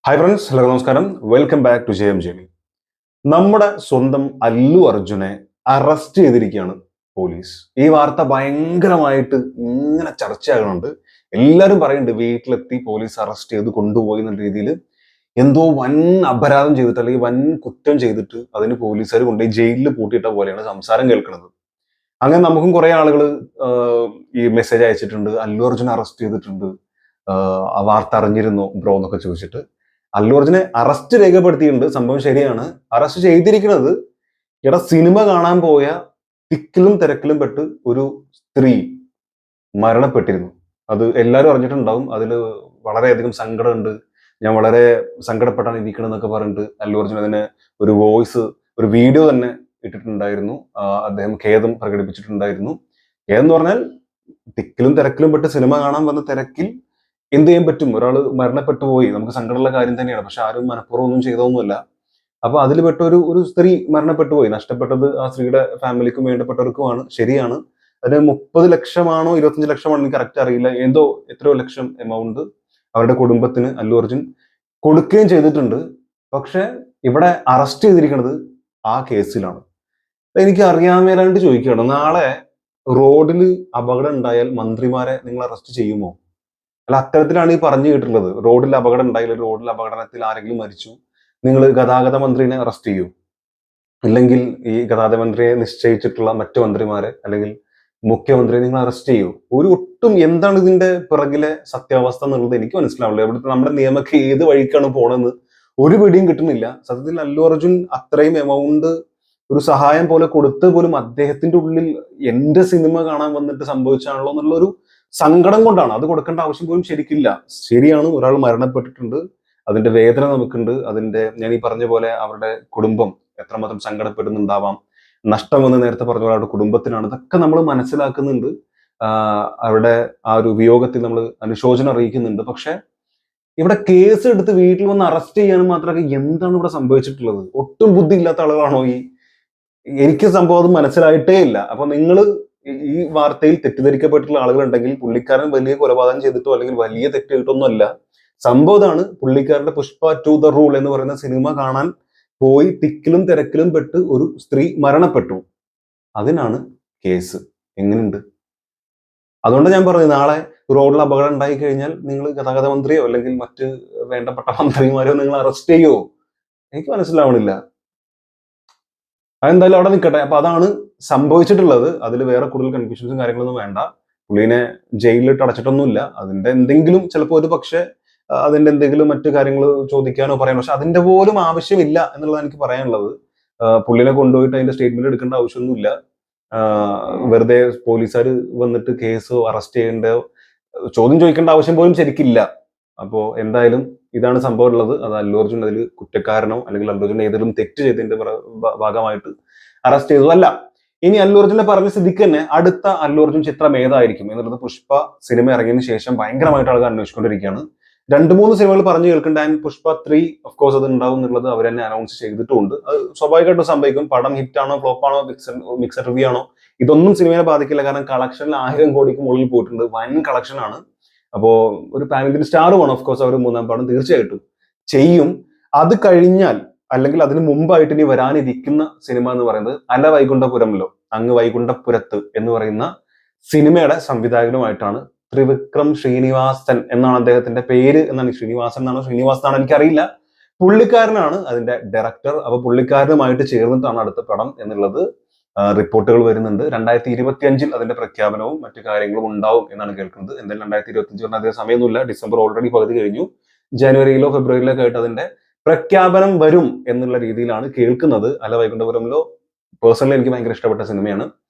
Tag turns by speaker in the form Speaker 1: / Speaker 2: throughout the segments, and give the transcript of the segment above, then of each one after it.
Speaker 1: Hi friends, hello നമസ്കാരം. Welcome back to JM. നമ്മുടെ സ്വന്തം അല്ലു അർജുനെ അറസ്റ്റ് ചെയ്തിരിക്കുകയാണ് പോലീസ്. ഈ വാർത്ത ഭയങ്കരമായിട്ട് ഇങ്ങനെ ചർച്ചയാകുന്നുണ്ട്. എല്ലാവരും പറയുന്നുണ്ട് വീട്ടിലെത്തി പോലീസ് അറസ്റ്റ് ചെയ്ത് കൊണ്ടുപോയി എന്ന രീതിയിൽ എന്തോ വൻ അപരാധം ചെയ്തിട്ട് അല്ലെങ്കിൽ വൻ കുറ്റം ചെയ്തിട്ട് അതിന് പോലീസുകാർ കൊണ്ടുപോയി ജയിലിൽ പൂട്ടിയിട്ട പോലെയാണ് സംസാരം കേൾക്കുന്നത്. അങ്ങനെ നമുക്കും കുറെ ആളുകൾ ഈ മെസ്സേജ് അയച്ചിട്ടുണ്ട്, അല്ലു അർജുൻ അറസ്റ്റ് ചെയ്തിട്ടുണ്ട്, ആ വാർത്ത അറിഞ്ഞിരുന്നോ ബ്രോ എന്നൊക്കെ ചോദിച്ചിട്ട്. അല്ലു അർജുനെ അറസ്റ്റ് രേഖപ്പെടുത്തിയിട്ടുണ്ട്, സംഭവം ശരിയാണ്. അറസ്റ്റ് ചെയ്തിരിക്കുന്നത് സിനിമ കാണാൻ പോയ തിക്കിലും തിരക്കിലും പെട്ട് ഒരു സ്ത്രീ മരണപ്പെട്ടിരുന്നു. അത് എല്ലാവരും അറിഞ്ഞിട്ടുണ്ടാവും. അതിൽ വളരെയധികം സങ്കടമുണ്ട്. ഞാൻ വളരെ സങ്കടപ്പെട്ടാണ് ഇരിക്കണം എന്നൊക്കെ പറഞ്ഞിട്ട് അല്ലു അർജുൻ അതിന് ഒരു വോയിസ്, ഒരു വീഡിയോ തന്നെ ഇട്ടിട്ടുണ്ടായിരുന്നു. അദ്ദേഹം ഖേദം പ്രകടിപ്പിച്ചിട്ടുണ്ടായിരുന്നു. ഖേദം എന്ന് പറഞ്ഞാൽ തിക്കിലും തിരക്കിലും പെട്ട് സിനിമ കാണാൻ വന്ന തിരക്കിൽ എന്ത് ചെയ്യാൻ പറ്റും, ഒരാൾ മരണപ്പെട്ടു പോയി, നമുക്ക് സങ്കടമുള്ള കാര്യം തന്നെയാണ്. പക്ഷെ ആരും മനഃപൂർവ്വം ഒന്നും ചെയ്തൊന്നുമല്ല. അപ്പൊ അതിൽ പെട്ട ഒരു സ്ത്രീ മരണപ്പെട്ടു പോയി. നഷ്ടപ്പെട്ടത് ആ സ്ത്രീയുടെ ഫാമിലിക്കും വേണ്ടപ്പെട്ടവർക്കുമാണ്, ശരിയാണ്. അതിന് 30 ലക്ഷമാണോ 25 ലക്ഷമാണോ എനിക്ക് കറക്റ്റ് അറിയില്ല, എന്തോ എത്രയോ ലക്ഷം എമൗണ്ട് അവരുടെ കുടുംബത്തിന് അല്ലു അർജുൻ കൊടുക്കുകയും ചെയ്തിട്ടുണ്ട്. പക്ഷെ ഇവിടെ അറസ്റ്റ് ചെയ്തിരിക്കുന്നത് ആ കേസിലാണ്. എനിക്ക് അറിയാൻ മേലാണ്ട് ചോദിക്കുകയാണ്, നാളെ റോഡിൽ അപകടം ഉണ്ടായാൽ മന്ത്രിമാരെ നിങ്ങൾ അറസ്റ്റ് ചെയ്യുമോ? അല്ല, അത്തരത്തിലാണ് ഈ പറഞ്ഞു കേട്ടിട്ടുള്ളത്. റോഡിൽ അപകടം ഉണ്ടായില്ല, റോഡിൽ അപകടത്തിൽ ആരെങ്കിലും മരിച്ചു, നിങ്ങൾ ഗതാഗത മന്ത്രിനെ അറസ്റ്റ് ചെയ്യൂ? അല്ലെങ്കിൽ ഈ ഗതാഗത മന്ത്രിയെ നിശ്ചയിച്ചിട്ടുള്ള മറ്റു മന്ത്രിമാരെ അല്ലെങ്കിൽ മുഖ്യമന്ത്രിയെ നിങ്ങൾ അറസ്റ്റ് ചെയ്യൂ? ഒരു ഒട്ടും എന്താണ് ഇതിന്റെ പിറകിലെ സത്യാവസ്ഥ എന്നുള്ളത് എനിക്ക് മനസ്സിലാവില്ല. ഇവിടുത്തെ നമ്മുടെ നിയമമൊക്കെ ഏത് വഴിക്കാണ് പോണെന്ന് ഒരു പിടിയും കിട്ടുന്നില്ല. സത്യത്തിൽ അല്ലു അർജുൻ അത്രയും എമൗണ്ട് ഒരു സഹായം പോലെ കൊടുത്ത് പോലും അദ്ദേഹത്തിന്റെ ഉള്ളിൽ എന്റെ സിനിമ കാണാൻ വന്നിട്ട് സംഭവിച്ചാണല്ലോ എന്നുള്ള ഒരു സങ്കടം കൊണ്ടാണ്. അത് കൊടുക്കേണ്ട ആവശ്യം പോലും ശരിക്കില്ല. ശരിയാണ്, ഒരാൾ മരണപ്പെട്ടിട്ടുണ്ട്, അതിന്റെ വേദന നമുക്കുണ്ട്. അതിന്റെ, ഞാൻ ഈ പറഞ്ഞ പോലെ അവരുടെ കുടുംബം എത്രമാത്രം സങ്കടപ്പെടുന്നുണ്ടാവാം. നഷ്ടം എന്ന് നേരത്തെ പറഞ്ഞ പോലെ അവരുടെ കുടുംബത്തിനാണ്. ഇതൊക്കെ നമ്മൾ മനസ്സിലാക്കുന്നുണ്ട്. അവരുടെ ആ ഒരു വിയോഗത്തിൽ നമ്മൾ അനുശോചനം അറിയിക്കുന്നുണ്ട്. പക്ഷെ ഇവിടെ കേസ് എടുത്ത് വീട്ടിൽ വന്ന് അറസ്റ്റ് ചെയ്യാനും മാത്രമൊക്കെ എന്താണ് ഇവിടെ സംഭവിച്ചിട്ടുള്ളത്? ഒട്ടും ബുദ്ധി ഇല്ലാത്ത ആളുകളാണോ ഈ? എനിക്ക് സംഭവം അത് മനസ്സിലായിട്ടേ ഇല്ല. അപ്പൊ നിങ്ങൾ ഈ വാർത്തയിൽ തെറ്റിദ്ധരിക്കപ്പെട്ടിട്ടുള്ള ആളുകളുണ്ടെങ്കിൽ, പുള്ളിക്കാരൻ വലിയ കൊലപാതകം ചെയ്തിട്ടോ അല്ലെങ്കിൽ വലിയ തെറ്റ് ചെയ്തിട്ടൊന്നും അല്ല. സംഭവം ഇതാണ്, പുള്ളിക്കാരന്റെ പുഷ്പ 2 ദ റൂൾ എന്ന് പറയുന്ന സിനിമ കാണാൻ പോയി തിക്കിലും തിരക്കിലും പെട്ട് ഒരു സ്ത്രീ മരണപ്പെട്ടു. അതിനാണ് കേസ്. എങ്ങനെയുണ്ട്? അതുകൊണ്ട് ഞാൻ പറഞ്ഞു, നാളെ റോഡിൽ അപകടം ഉണ്ടായി കഴിഞ്ഞാൽ നിങ്ങൾ ഗതാഗത മന്ത്രിയോ അല്ലെങ്കിൽ മറ്റ് വേണ്ടപ്പെട്ട മന്ത്രിമാരെയോ നിങ്ങൾ അറസ്റ്റ് ചെയ്യുമോ? എനിക്ക് മനസ്സിലാവണില്ല. അതെന്തായാലും അവിടെ നിൽക്കട്ടെ. അപ്പൊ അതാണ് സംഭവിച്ചിട്ടുള്ളത്. അതിൽ വേറെ കൂടുതൽ കൺഫ്യൂഷൻസും കാര്യങ്ങളൊന്നും വേണ്ട. പുള്ളിനെ ജയിലിലിട്ട് അടച്ചിട്ടൊന്നുമില്ല. അതിന്റെ എന്തെങ്കിലും ചിലപ്പോൾ ഒരു പക്ഷേ അതിന്റെ എന്തെങ്കിലും മറ്റു കാര്യങ്ങൾ ചോദിക്കാനോ പറയാനോ, പക്ഷെ അതിന്റെ പോലും ആവശ്യമില്ല എന്നുള്ളതാണ് എനിക്ക് പറയാനുള്ളത്. പുള്ളിനെ കൊണ്ടുപോയിട്ട് അതിന്റെ സ്റ്റേറ്റ്മെന്റ് എടുക്കേണ്ട ആവശ്യമൊന്നുമില്ല. വെറുതെ പോലീസുകാർ വന്നിട്ട് കേസോ അറസ്റ്റ് ചെയ്യേണ്ട, ചോദ്യം ചോദിക്കേണ്ട ആവശ്യം പോലും ശരിക്കില്ല. അപ്പോ എന്തായാലും ഇതാണ് സംഭവം ഉള്ളത്. അത് അല്ലു അർജുൻ അതിൽ കുറ്റക്കാരനോ അല്ലെങ്കിൽ അല്ലു അർജുൻ ഏതെങ്കിലും തെറ്റ് ചെയ്തതിന്റെ ഭാഗമായിട്ട് അറസ്റ്റ് ചെയ്തതല്ല. ഇനി അല്ലു അർജുനെ പറഞ്ഞ സ്ഥിതിക്ക് തന്നെ അടുത്ത അല്ലു അർജുൻ ചിത്രം ഏതായിരിക്കും എന്നുള്ളത് പുഷ്പ സിനിമ ഇറങ്ങിയതിനു ശേഷം ഭയങ്കരമായിട്ട് ആളുകൾ അന്വേഷിച്ചുകൊണ്ടിരിക്കുകയാണ്. 2-3 സിനിമകൾ പറഞ്ഞു കേൾക്കുന്നുണ്ട്. ആൻഡ് പുഷ്പ 3 ഓഫ് കോഴ്സ് അത് ഉണ്ടാവും എന്നുള്ളത് അവർ തന്നെ അനൗൺസ് ചെയ്തിട്ടുമുണ്ട്. അത് സ്വാഭാവികമായിട്ടും സംഭവിക്കും. പടം ഹിറ്റ് ആണോ ഫ്ലോപ്പ് ആണോ മിക്സഡ് റിവ്യൂ ആണോ ഇതൊന്നും സിനിമയെ ബാധിക്കില്ല. കാരണം കളക്ഷനിൽ 1000 കോടിക്ക് മുകളിൽ പോയിട്ടുണ്ട്. വൻ കളക്ഷൻ ആണ്. അപ്പോ ഒരു പാൻ ഇന്ത്യൻ സ്റ്റാറുമാണ്. ഓഫ് കോഴ്സ് അവർ 3-ാം പടം തീർച്ചയായിട്ടും ചെയ്യും. അത് കഴിഞ്ഞാൽ അല്ലെങ്കിൽ അതിന് മുമ്പായിട്ട് ഇനി വരാനിരിക്കുന്ന സിനിമ എന്ന് പറയുന്നത് അല വൈകുണ്ഠപുരമിലോ അങ്ങ് വൈകുണ്ഠപുരത്ത് എന്ന് പറയുന്ന സിനിമയുടെ സംവിധായകനുമായിട്ടാണ്. ത്രിവിക്രം ശ്രീനിവാസൻ എന്നാണ് അദ്ദേഹത്തിന്റെ പേര്. എന്നാണ്, ശ്രീനിവാസൻ എന്നാണോ ശ്രീനിവാസനാണോ എനിക്കറിയില്ല. പുള്ളിക്കാരനാണ് അതിന്റെ ഡയറക്ടർ. അപ്പൊ പുള്ളിക്കാരനുമായിട്ട് ചേർന്നിട്ടാണ് അടുത്ത പടം എന്നുള്ളത് റിപ്പോർട്ടുകൾ വരുന്നുണ്ട്. 2025 അതിന്റെ പ്രഖ്യാപനവും മറ്റു കാര്യങ്ങളും ഉണ്ടാവും എന്നാണ് കേൾക്കുന്നത്. എന്തായാലും 2025 പറഞ്ഞാൽ അധികം സമയമൊന്നുമില്ല. ഡിസംബർ ഓൾറെഡി പകുതി കഴിഞ്ഞു. ജനുവരിയിലോ ഫെബ്രുവരിയിലോ ഒക്കെ ആയിട്ട് അതിന്റെ പ്രഖ്യാപനം വരും എന്നുള്ള രീതിയിലാണ് കേൾക്കുന്നത്. അല വൈകുണ്ഠപുരമിലോ പേഴ്സണലി എനിക്ക് ഭയങ്കര ഇഷ്ടപ്പെട്ട സിനിമയാണ്.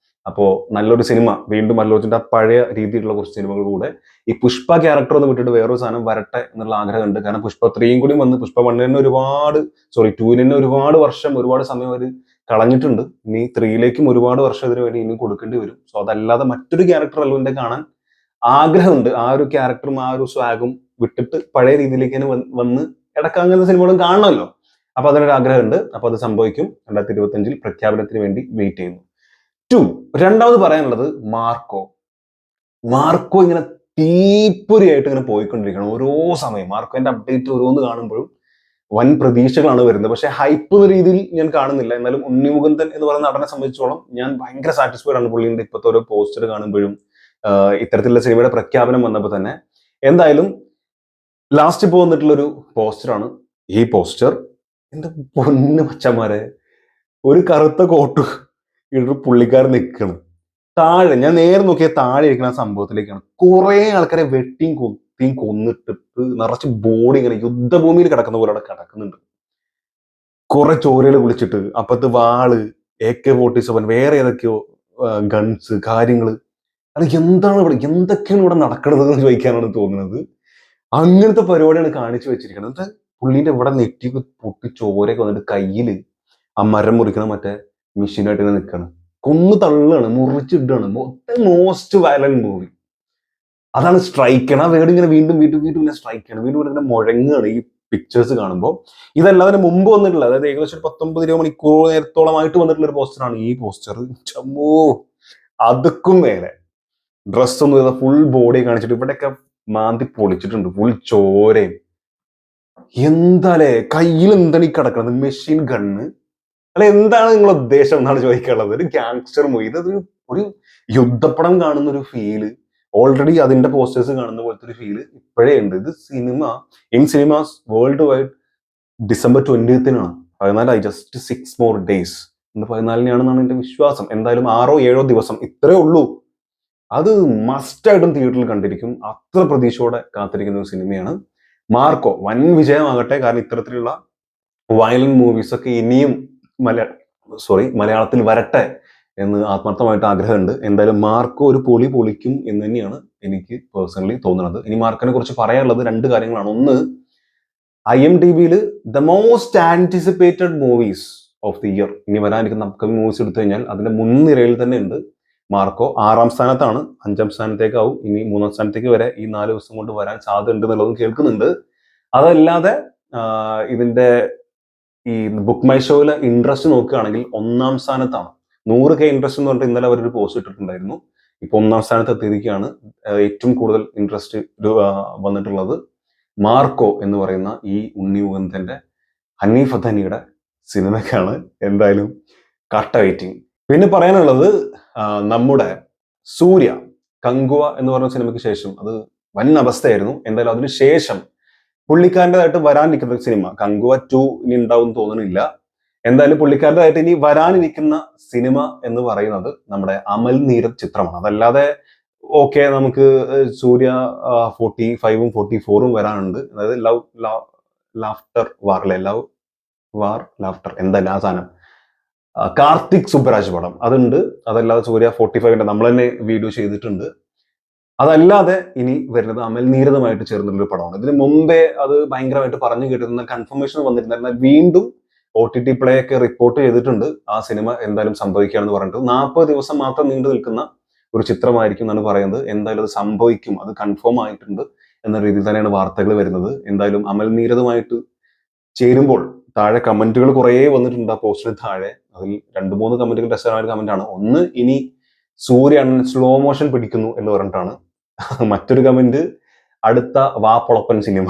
Speaker 1: അപ്പോ നല്ലൊരു സിനിമ വീണ്ടും അല്ലു അർജുന്റെ പഴയ രീതിയിലുള്ള കുറച്ച് സിനിമകൾ കൂടെ ഈ പുഷ്പ ക്യാരക്ടർ ഒന്ന് വിട്ടിട്ട് വേറൊരു സാധനം വരട്ടെ എന്നുള്ള ആഗ്രഹമുണ്ട്. കാരണം പുഷ്പ 3 കൂടി വന്ന് പുഷ്പ 1 ഒരുപാട് 2 ഒരുപാട് വർഷം ഒരുപാട് സമയം അവർ കളഞ്ഞിട്ടുണ്ട്. ഇനി 3 ഒരുപാട് വർഷം ഇതിനു വേണ്ടി ഇനിയും കൊടുക്കേണ്ടി വരും. സോ അതല്ലാതെ മറ്റൊരു ക്യാരക്ടർ അല്ലുവിന്റെ കാണാൻ ആഗ്രഹമുണ്ട്. ആ ഒരു ക്യാരക്ടറും ആ ഒരു സ്വാഗും വിട്ടിട്ട് പഴയ രീതിയിലേക്ക് തന്നെ വന്ന് ഇടയ്ക്ക് അങ്ങനത്തെ സിനിമകളും കാണണമല്ലോ. അപ്പൊ അതിനൊരു ആഗ്രഹമുണ്ട്. അപ്പൊ അത് സംഭവിക്കും. 2025 പ്രഖ്യാപനത്തിന് വേണ്ടി വെയിറ്റ് ചെയ്യുന്നു. 2, രണ്ടാമത് പറയാനുള്ളത് മാർക്കോ. ഇങ്ങനെ തീപ്പൊരിയായിട്ട് ഇങ്ങനെ പോയിക്കൊണ്ടിരിക്കണം ഓരോ സമയം. മാർക്കോന്റെ അപ്ഡേറ്റ് ഓരോന്ന് കാണുമ്പോഴും വൻ പ്രതീക്ഷകളാണ് വരുന്നത്. പക്ഷെ ഹൈപ്പ് എന്ന രീതിയിൽ ഞാൻ കാണുന്നില്ല. എന്നാലും ഉണ്ണി മുകുന്ദൻ എന്ന് പറയുന്ന നടനെ സംബന്ധിച്ചോളം ഞാൻ ഭയങ്കര സാറ്റിസ്ഫൈഡ് ആണ് പുള്ളിയുടെ ഇപ്പോഴത്തെ ഓരോ പോസ്റ്റർ കാണുമ്പോഴും ഇത്തരത്തിലുള്ള സിനിമയുടെ പ്രഖ്യാപനം വന്നപ്പോൾ തന്നെ. എന്തായാലും ലാസ്റ്റ് ഇപ്പോൾ വന്നിട്ടുള്ളൊരു പോസ്റ്ററാണ് ഈ പോസ്റ്റർ. എന്റെ പൊന്നു മച്ചന്മാരെ, ഒരു കറുത്ത കോട്ട് ഇട്ടൊരു പുള്ളിക്കാരൻ നിൽക്കണം. താഴെ ഞാൻ നേരെ നോക്കിയ താഴെ ഇരിക്കുന്ന സംഭവത്തിലേക്കാണ്. കുറെ ആൾക്കാരെ വെട്ടിയും കുത്തിയും കൊന്നിട്ടിട്ട് നിറച്ച് ബോഡി ഇങ്ങനെ യുദ്ധഭൂമിയിൽ കിടക്കുന്ന പോലെ അവിടെ കിടക്കുന്നുണ്ട്. കുറെ ചോരകൾ കുളിച്ചിട്ട് അപ്പത്ത് വാള്, AK-47, വേറെ ഏതൊക്കെയോ ഗൺസ് കാര്യങ്ങള്. അത് എന്താണ് ഇവിടെ, എന്തൊക്കെയാണ് ഇവിടെ നടക്കുന്നത് എന്ന് ചോദിക്കാനാണ് തോന്നുന്നത്. അങ്ങനത്തെ പരിപാടിയാണ് കാണിച്ചു വെച്ചിരിക്കുന്നത്. എന്നിട്ട് പുള്ളീന്റെ ഇവിടെ നെറ്റി പൊട്ടി ചോരയൊക്കെ വന്നിട്ട് കയ്യില് ആ മരം മുറിക്കണ മറ്റേ മെഷീനായിട്ട് ഇങ്ങനെ നിൽക്കണം. കൊന്നു തള്ളുകയാണ്, മുറിച്ചിട്ടാണ്. Most violent movie. അതാണ് സ്ട്രൈക്കാണ്. ആ വേർഡ് ഇങ്ങനെ വീണ്ടും വീണ്ടും വീണ്ടും ഇങ്ങനെ സ്ട്രൈക്കാണ്, വീണ്ടും ഇങ്ങനെ മുഴങ്ങുകയാണ് ഈ പിക്ചേഴ്സ് കാണുമ്പോൾ. ഇതല്ലാതെ മുമ്പ് വന്നിട്ടുള്ള, അതായത് ഏകദേശം 19-20 മണിക്കൂർ നേരത്തോളമായിട്ട് വന്നിട്ടുള്ള ഒരു പോസ്റ്ററാണ് ഈ പോസ്റ്റർ. ചമ്മോ, അതുക്കും മേലെ ഡ്രസ് ഒന്നും ചെയ്ത ഫുൾ ബോഡി കാണിച്ചിട്ട് ഇവിടെയൊക്കെ മാന്തി പൊളിച്ചിട്ടുണ്ട്, ഫുൾ ചോരയും. എന്താലേ, കയ്യിൽ എന്താണ് ഈ കിടക്കുന്നത്? മെഷീൻ ഗണ്ണ് അല്ല, എന്താണ് നിങ്ങളുടെ ഉദ്ദേശം എന്നാണ് ചോദിക്കാനുള്ളത്. ഒരു ഗാങ്സ്റ്റർ മൂവി, ഇതൊരു ഒരു യുദ്ധപ്പടം കാണുന്ന ഒരു ഫീല്, ഓൾറെഡി അതിന്റെ പോസ്റ്റേഴ്സ് കാണുന്ന പോലത്തെ ഒരു ഫീല് ഇപ്പോഴേ ഉണ്ട്. ഇത് cinema in cinemas world wide December 20th 14 just 6 more days. ഇന്ന് 14-നാണെന്നാണ് എന്റെ വിശ്വാസം. എന്തായാലും 6-7 ദിവസം ഇത്രേ ഉള്ളൂ. അത് മസ്റ്റായിട്ടും തിയേറ്ററിൽ കണ്ടിരിക്കും. അത്ര പ്രതീക്ഷയോടെ കാത്തിരിക്കുന്ന ഒരു സിനിമയാണ് മാർക്കോ. വൻ വിജയമാകട്ടെ. കാരണം ഇത്തരത്തിലുള്ള വയലന്റ് മൂവീസ് ഒക്കെ ഇനിയും മലയാളത്തിൽ വരട്ടെ എന്ന് ആത്മാർത്ഥമായിട്ട് ആഗ്രഹമുണ്ട്. എന്തായാലും മാർക്കോ ഒരു പൊളി പൊളിക്കും എന്ന് തന്നെയാണ് എനിക്ക് പേഴ്സണലി തോന്നുന്നത്. ഇനി മാർക്കിനെ കുറിച്ച് പറയാനുള്ളത് 2 കാര്യങ്ങളാണ്. ഒന്ന്, IMDb the most anticipated movies of the year, ഇനി വരാനിരിക്കുന്ന അപ്കമിങ് മൂവീസ് എടുത്തു കഴിഞ്ഞാൽ അതിന്റെ മുൻനിരയിൽ തന്നെ ഉണ്ട് മാർക്കോ. 6ാം സ്ഥാനത്താണ്. 5ാം സ്ഥാനത്തേക്കാവും ഇനി 3ാം സ്ഥാനത്തേക്ക് വരെ ഈ 4 ദിവസം കൊണ്ട് വരാൻ സാധ്യത ഉണ്ട് എന്നുള്ളതും കേൾക്കുന്നുണ്ട്. അതല്ലാതെ ഇതിന്റെ ഈ ബുക്ക് മൈ ഷോയിലെ ഇൻട്രസ്റ്റ് നോക്കുകയാണെങ്കിൽ 1ാം സ്ഥാനത്താണ്. 100K ഇൻട്രസ്റ്റ് എന്ന് പറഞ്ഞിട്ട് ഇന്നലെ അവരൊരു പോസ്റ്റ് ഇട്ടിട്ടുണ്ടായിരുന്നു. ഇപ്പൊ 1ാം സ്ഥാനത്ത് എത്തിയിരിക്കുകയാണ്. ഏറ്റവും കൂടുതൽ ഇൻട്രസ്റ്റ് വന്നിട്ടുള്ളത് മാർക്കോ എന്ന് പറയുന്ന ഈ ഉണ്ണി മുകുന്ദന്റെ, ഹനീഫ് അദാനിയുടെ സിനിമയ്ക്കാണ്. എന്തായാലും കട്ട വെയിറ്റിംഗ്. പിന്നെ പറയാനുള്ളത് നമ്മുടെ സൂര്യ കങ്കുവ എന്ന് പറഞ്ഞ സിനിമയ്ക്ക് ശേഷം അത് വൻ അവസ്ഥയായിരുന്നു. എന്തായാലും അതിനുശേഷം പുള്ളിക്കാരൻ്റെതായിട്ട് വരാനിരിക്കുന്ന സിനിമ കങ്കുവ 2 ഇനി ഉണ്ടാവും തോന്നുന്നില്ല. എന്തായാലും പുള്ളിക്കാരൻ്റെതായിട്ട് ഇനി വരാനിരിക്കുന്ന സിനിമ എന്ന് പറയുന്നത് നമ്മുടെ അമൽ നീരദ് ചിത്രമാണ്. അതല്ലാതെ ഓക്കെ, നമുക്ക് സൂര്യ 45-ഉം 44-ഉം വരാനുണ്ട്. അതായത് ലാഫ്റ്റർ വാർ അല്ലെ, ലവ് വാർ ലാഫ്റ്റർ എന്തായാലും ആ സാധനം, കാർത്തിക് സുബ്ബരാജ് പടം അതുണ്ട്. അതല്ലാതെ സൂര്യ 45ന്റെ നമ്മൾ തന്നെ വീഡിയോ ചെയ്തിട്ടുണ്ട്. അതല്ലാതെ ഇനി വരുന്നത് അമൽ നീരദുമായിട്ട് ചേർന്നുള്ളൊരു പടമാണ്. ഇതിന് മുമ്പേ അത് ഭയങ്കരമായിട്ട് പറഞ്ഞു കേട്ടിരുന്ന കൺഫർമേഷൻ വന്നിരുന്ന വീണ്ടും OTT പ്ലേ ഒക്കെ റിപ്പോർട്ട് ചെയ്തിട്ടുണ്ട് ആ സിനിമ എന്തായാലും സംഭവിക്കുകയാണെന്ന് പറഞ്ഞിട്ട്. 40 ദിവസം മാത്രം നീണ്ടു നിൽക്കുന്ന ഒരു ചിത്രമായിരിക്കും എന്നാണ് പറയുന്നത്. എന്തായാലും അത് സംഭവിക്കും, അത് കൺഫേം ആയിട്ടുണ്ട് എന്ന രീതിയിൽ തന്നെയാണ് വാർത്തകൾ വരുന്നത്. എന്തായാലും അമൽ നീരദുമായിട്ട് ചേരുമ്പോൾ താഴെ കമന്റുകൾ കുറേ വന്നിട്ടുണ്ട് ആ പോസ്റ്റിന് താഴെ. അതിൽ 2-3 കമന്റുകൾ രസകരമായ ഒരു കമന്റാണ്. ഒന്ന്, ഇനി സൂര്യ സ്ലോ മോഷൻ പിടിക്കുന്നു എന്ന് പറഞ്ഞിട്ടാണ്. മറ്റൊരു കമന്റ്, അടുത്ത വാ പൊളപ്പൻ സിനിമ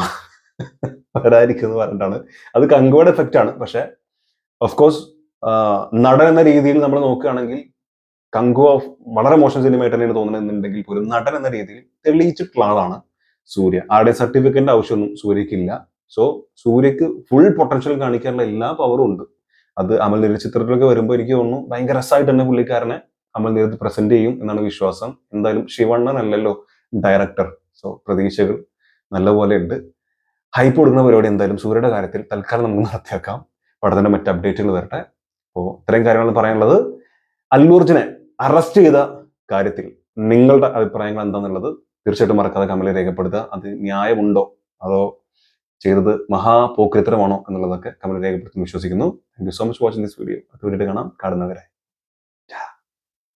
Speaker 1: വരാതിരിക്കും എന്ന് പറഞ്ഞിട്ടാണ്. അത് കങ്കുവയുടെ എഫക്റ്റ് ആണ്. പക്ഷെ ഓഫ് കോഴ്സ് നടൻ എന്ന രീതിയിൽ നമ്മൾ നോക്കുകയാണെങ്കിൽ കങ്കുവ വളരെ മോശം സിനിമയായിട്ട് തന്നെയാണ് തോന്നുന്നുണ്ടെങ്കിൽ പോലും നടൻ എന്ന രീതിയിൽ തെളിയിച്ചിട്ടുള്ള ആളാണ് സൂര്യ. ആരുടെയും സർട്ടിഫിക്കറ്റിന്റെ ആവശ്യമൊന്നും സൂര്യക്കില്ല. സോ സൂര്യക്ക് ഫുൾ പൊട്ടൻഷ്യൽ കാണിക്കാനുള്ള എല്ലാ പവറും ഉണ്ട്. അത് അമൽ നീരദ് ചിത്രത്തിലൊക്കെ വരുമ്പോൾ എനിക്ക് തോന്നുന്നു ഭയങ്കര രസമായിട്ട് തന്നെ പുള്ളിക്കാരനെ അമൽ നീരദ് പ്രസന്റ് ചെയ്യും എന്നാണ് വിശ്വാസം. എന്തായാലും ശിവണ്ണൻ അല്ലല്ലോ ഡയറക്ടർ, സോ പ്രതീക്ഷകൾ നല്ലപോലെ ഉണ്ട്. ഹൈപ്പ് കൊടുക്കുന്ന പരിപാടി എന്തായാലും സൂര്യയുടെ കാര്യത്തിൽ തൽക്കാലം നമുക്ക് നടത്തിയേക്കാം. പടത്തിന്റെ മറ്റ് അപ്ഡേറ്റുകൾ വരട്ടെ. അപ്പോൾ ഇത്രയും കാര്യങ്ങളാണ് പറയാനുള്ളത്. അല്ലു അർജുനെ അറസ്റ്റ് ചെയ്ത കാര്യത്തിൽ നിങ്ങളുടെ അഭിപ്രായങ്ങൾ എന്താണെന്നുള്ളത് തീർച്ചയായിട്ടും മറക്കാതെ കമന്റിൽ രേഖപ്പെടുത്തുക. അത് ന്യായമുണ്ടോ അതോ ചെയ്തത് മഹാപോക്രിത്തരമാണോ എന്നുള്ളതൊക്കെ കമന്റിൽ രേഖപ്പെടുത്തി വിശ്വസിക്കുന്നു. Thank you so much watching this video. അത് വീഡിയോ കാണാം. കാണുന്നവരെ